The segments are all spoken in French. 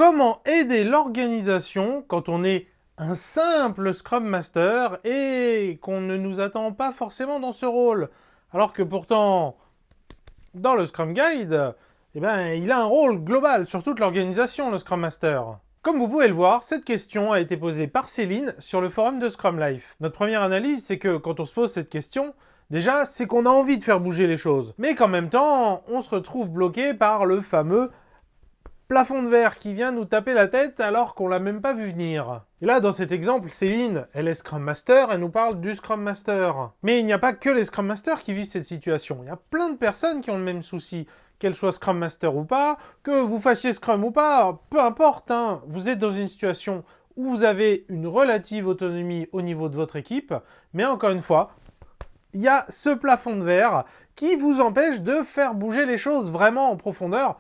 Comment aider l'organisation quand on est un simple Scrum Master et qu'on ne nous attend pas forcément dans ce rôle? Alors que pourtant, dans le Scrum Guide, il a un rôle global sur toute l'organisation, le Scrum Master. Comme vous pouvez le voir, cette question a été posée par Céline sur le forum de Scrum Life. Notre première analyse, c'est que quand on se pose cette question, déjà, c'est qu'on a envie de faire bouger les choses. Mais qu'en même temps, on se retrouve bloqué par le fameux plafond de verre qui vient nous taper la tête alors qu'on l'a même pas vu venir. Et là, dans cet exemple, Céline, elle est Scrum Master, elle nous parle du Scrum Master. Mais il n'y a pas que les Scrum Masters qui vivent cette situation. Il y a plein de personnes qui ont le même souci. Qu'elles soient Scrum Master ou pas, que vous fassiez Scrum ou pas, peu importe, hein, vous êtes dans une situation où vous avez une relative autonomie au niveau de votre équipe, mais encore une fois, il y a ce plafond de verre qui vous empêche de faire bouger les choses vraiment en profondeur,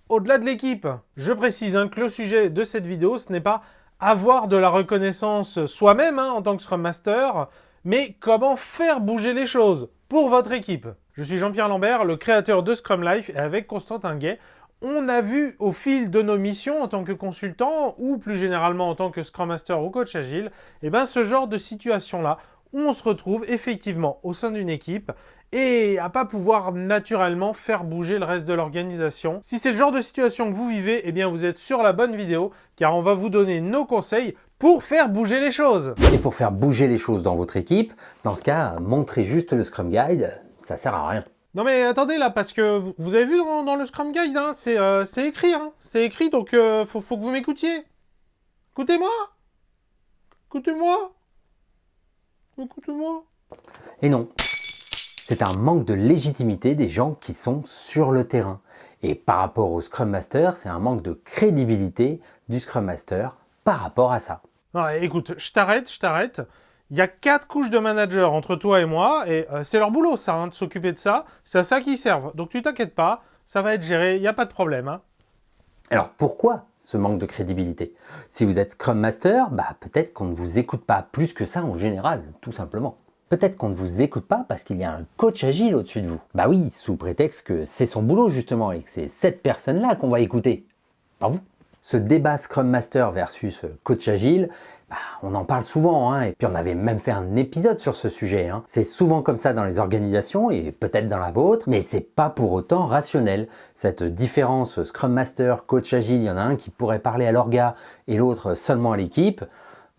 au-delà de l'équipe. Je précise que le sujet de cette vidéo, ce n'est pas avoir de la reconnaissance soi-même en tant que Scrum Master, mais comment faire bouger les choses pour votre équipe. Je suis Jean-Pierre Lambert, le créateur de Scrum Life, et avec Constantin Gay, on a vu au fil de nos missions en tant que consultant, ou plus généralement en tant que Scrum Master ou coach agile, ce genre de situation-là, où on se retrouve effectivement au sein d'une équipe et à pas pouvoir naturellement faire bouger le reste de l'organisation. Si c'est le genre de situation que vous vivez, vous êtes sur la bonne vidéo, car on va vous donner nos conseils pour faire bouger les choses. Et pour faire bouger les choses dans votre équipe, dans ce cas, montrer juste le Scrum Guide, ça sert à rien. Non mais attendez là, parce que vous avez vu dans le Scrum Guide, c'est écrit, c'est écrit, donc faut que vous m'écoutiez. Écoutez-moi. Écoutez-moi. Écoutez-moi. Et non, c'est un manque de légitimité des gens qui sont sur le terrain. Et par rapport au Scrum Master, c'est un manque de crédibilité du Scrum Master par rapport à ça. Non, écoute, je t'arrête. Il y a 4 couches de managers entre toi et moi, et c'est leur boulot ça, de s'occuper de ça. C'est à ça qu'ils servent. Donc tu t'inquiètes pas, ça va être géré, il n'y a pas de problème. Alors pourquoi ce manque de crédibilité? Si vous êtes Scrum Master, peut-être qu'on ne vous écoute pas plus que ça en général, tout simplement. Peut-être qu'on ne vous écoute pas parce qu'il y a un coach agile au-dessus de vous. Bah oui, sous prétexte que c'est son boulot justement et que c'est cette personne-là qu'on va écouter, pas vous. Ce débat Scrum Master versus coach agile, on en parle souvent, et puis on avait même fait un épisode sur ce sujet. C'est souvent comme ça dans les organisations et peut-être dans la vôtre, mais c'est pas pour autant rationnel. Cette différence Scrum Master, coach agile, il y en a un qui pourrait parler à l'orga et l'autre seulement à l'équipe.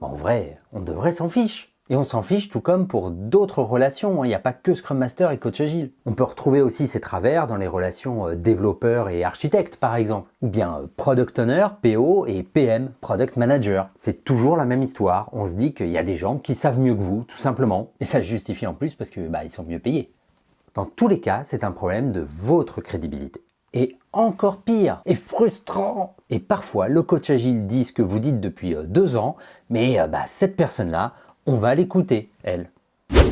En vrai, on devrait s'en fiche. Et on s'en fiche tout comme pour d'autres relations, il n'y a pas que Scrum Master et Coach Agile. On peut retrouver aussi ces travers dans les relations développeurs et architectes par exemple, ou bien Product Owner, PO et PM, Product Manager. C'est toujours la même histoire, on se dit qu'il y a des gens qui savent mieux que vous, tout simplement, et ça se justifie en plus parce que ils sont mieux payés. Dans tous les cas, c'est un problème de votre crédibilité. Et encore pire, et frustrant. Et parfois, le coach agile dit ce que vous dites depuis 2 ans, mais cette personne-là, on va l'écouter, elle.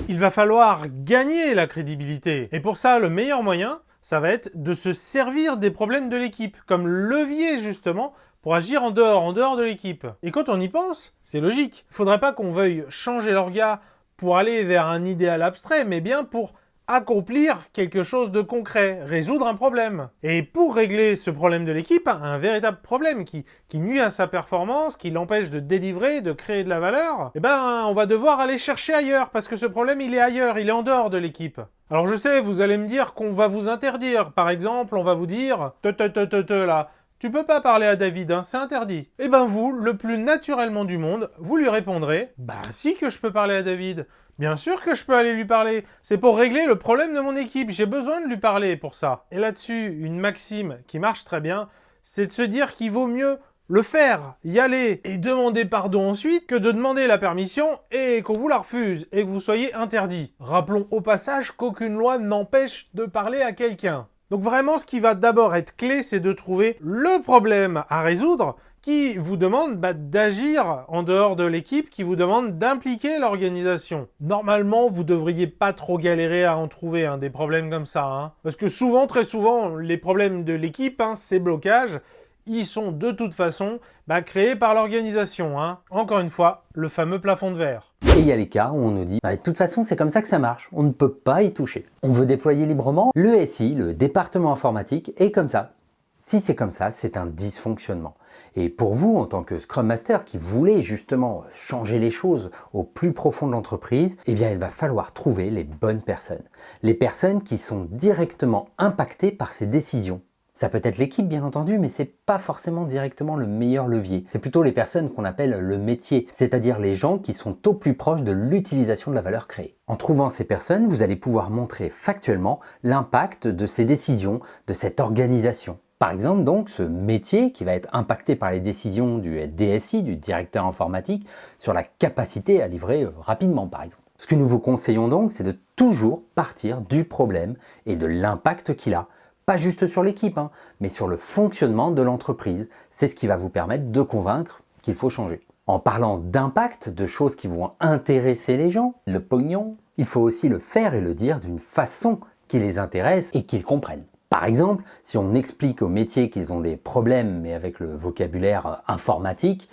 Il va falloir gagner la crédibilité. Et pour ça, le meilleur moyen, ça va être de se servir des problèmes de l'équipe, comme levier justement, pour agir en dehors de l'équipe. Et quand on y pense, c'est logique. Il ne faudrait pas qu'on veuille changer l'orga pour aller vers un idéal abstrait, mais bien pour accomplir quelque chose de concret, résoudre un problème. Et pour régler ce problème de l'équipe, un véritable problème qui nuit à sa performance, qui l'empêche de délivrer, de créer de la valeur, on va devoir aller chercher ailleurs, parce que ce problème, il est ailleurs, il est en dehors de l'équipe. Alors je sais, vous allez me dire qu'on va vous interdire. Par exemple, on va vous dire « là, tu peux pas parler à David, c'est interdit. » Et vous, le plus naturellement du monde, vous lui répondrez « Bah si que je peux parler à David. Bien sûr que je peux aller lui parler. C'est pour régler le problème de mon équipe. J'ai besoin de lui parler pour ça. » Et là-dessus, une maxime qui marche très bien, c'est de se dire qu'il vaut mieux le faire, y aller et demander pardon ensuite que de demander la permission et qu'on vous la refuse et que vous soyez interdit. Rappelons au passage qu'aucune loi n'empêche de parler à quelqu'un. Donc vraiment, ce qui va d'abord être clé, c'est de trouver le problème à résoudre qui vous demande d'agir en dehors de l'équipe, qui vous demande d'impliquer l'organisation. Normalement, vous devriez pas trop galérer à en trouver des problèmes comme ça. Parce que souvent, très souvent, les problèmes de l'équipe, ces blocages, ils sont de toute façon créés par l'organisation. Encore une fois, le fameux plafond de verre. Et il y a les cas où on nous dit de toute façon c'est comme ça que ça marche, on ne peut pas y toucher. On veut déployer librement, le SI, le département informatique, est comme ça. Si c'est comme ça, c'est un dysfonctionnement. Et pour vous, en tant que Scrum Master qui voulez justement changer les choses au plus profond de l'entreprise, eh bien il va falloir trouver les bonnes personnes. Les personnes qui sont directement impactées par ces décisions. Ça peut être l'équipe bien entendu, mais c'est pas forcément directement le meilleur levier. C'est plutôt les personnes qu'on appelle le métier, c'est-à-dire les gens qui sont au plus proches de l'utilisation de la valeur créée. En trouvant ces personnes, vous allez pouvoir montrer factuellement l'impact de ces décisions, de cette organisation. Par exemple, donc, ce métier qui va être impacté par les décisions du DSI, du directeur informatique, sur la capacité à livrer rapidement, par exemple. Ce que nous vous conseillons donc, c'est de toujours partir du problème et de l'impact qu'il a. Pas juste sur l'équipe, mais sur le fonctionnement de l'entreprise. C'est ce qui va vous permettre de convaincre qu'il faut changer. En parlant d'impact, de choses qui vont intéresser les gens, le pognon, il faut aussi le faire et le dire d'une façon qui les intéresse et qu'ils comprennent. Par exemple, si on explique aux métiers qu'ils ont des problèmes, mais avec le vocabulaire informatique,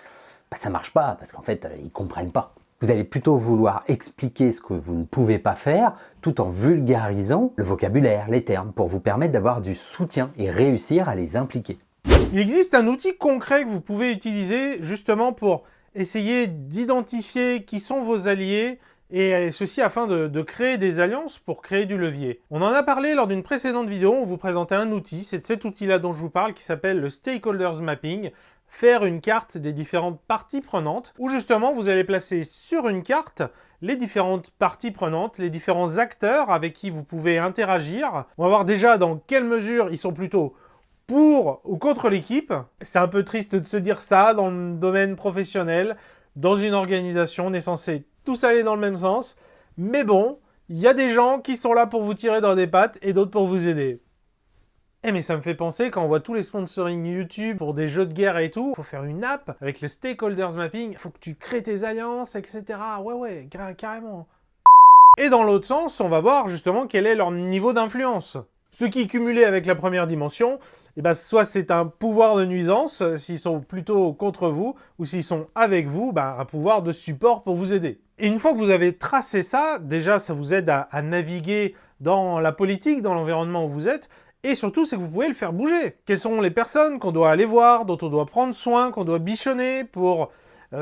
ça marche pas, parce qu'en fait, ils comprennent pas. Vous allez plutôt vouloir expliquer ce que vous ne pouvez pas faire, tout en vulgarisant le vocabulaire, les termes, pour vous permettre d'avoir du soutien et réussir à les impliquer. Il existe un outil concret que vous pouvez utiliser justement pour essayer d'identifier qui sont vos alliés, et ceci afin de créer des alliances pour créer du levier. On en a parlé lors d'une précédente vidéo, on vous présentait un outil, c'est de cet outil-là dont je vous parle, qui s'appelle le Stakeholders Mapping, faire une carte des différentes parties prenantes, où justement vous allez placer sur une carte les différentes parties prenantes, les différents acteurs avec qui vous pouvez interagir. On va voir déjà dans quelle mesure ils sont plutôt pour ou contre l'équipe. C'est un peu triste de se dire ça dans le domaine professionnel. Dans une organisation, on est censé tous aller dans le même sens. Mais bon, il y a des gens qui sont là pour vous tirer dans des pattes et d'autres pour vous aider. Eh mais ça me fait penser, quand on voit tous les sponsoring YouTube pour des jeux de guerre et tout, il faut faire une app avec le Stakeholders Mapping, il faut que tu crées tes alliances, etc. Ouais, carrément. Et dans l'autre sens, on va voir justement quel est leur niveau d'influence. Ce qui est cumulé avec la première dimension, eh ben, soit c'est un pouvoir de nuisance, s'ils sont plutôt contre vous, ou s'ils sont avec vous, un pouvoir de support pour vous aider. Et une fois que vous avez tracé ça, déjà ça vous aide à naviguer dans la politique, dans l'environnement où vous êtes, et surtout, c'est que vous pouvez le faire bouger. Quelles sont les personnes qu'on doit aller voir, dont on doit prendre soin, qu'on doit bichonner pour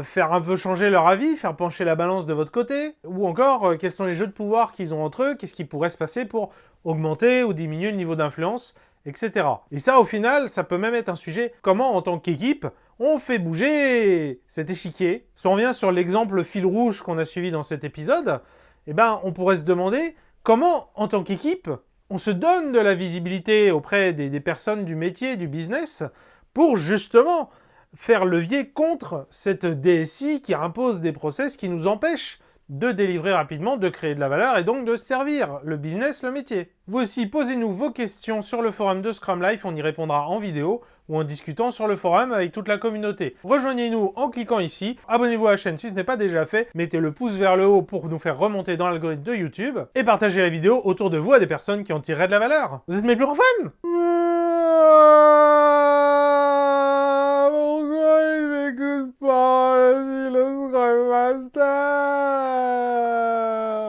faire un peu changer leur avis, faire pencher la balance de votre côté? Ou encore, quels sont les jeux de pouvoir qu'ils ont entre eux? Qu'est-ce qui pourrait se passer pour augmenter ou diminuer le niveau d'influence, etc. Et ça, au final, ça peut même être un sujet, comment, en tant qu'équipe, on fait bouger cet échiquier. Si on revient sur l'exemple fil rouge qu'on a suivi dans cet épisode, on pourrait se demander comment, en tant qu'équipe, on se donne de la visibilité auprès des personnes du métier, du business, pour justement faire levier contre cette DSI qui impose des process qui nous empêchent de délivrer rapidement, de créer de la valeur et donc de servir le business, le métier. Vous aussi, posez-nous vos questions sur le forum de Scrum Life, on y répondra en vidéo ou en discutant sur le forum avec toute la communauté. Rejoignez-nous en cliquant ici, abonnez-vous à la chaîne si ce n'est pas déjà fait, mettez le pouce vers le haut pour nous faire remonter dans l'algorithme de YouTube et partagez la vidéo autour de vous à des personnes qui en tireraient de la valeur. Vous êtes mes plus grands fans.